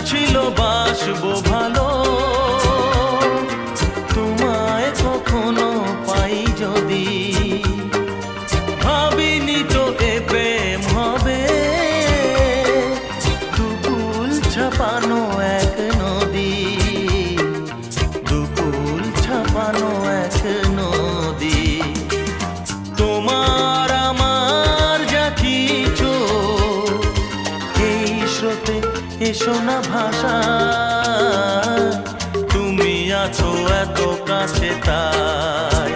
ছিল বাসবো ভালো, তোমায় কখনো পাই যদি। ভাবিনি তো এ প্রেম হবে, দুকুল ছাপানো এক নদী, দুকুল ছাপানো এক নদী। তোমার আমার যা কিছু এই স্রোতে এসো না ভাষা, তুমি আছো এত কাছে তাই।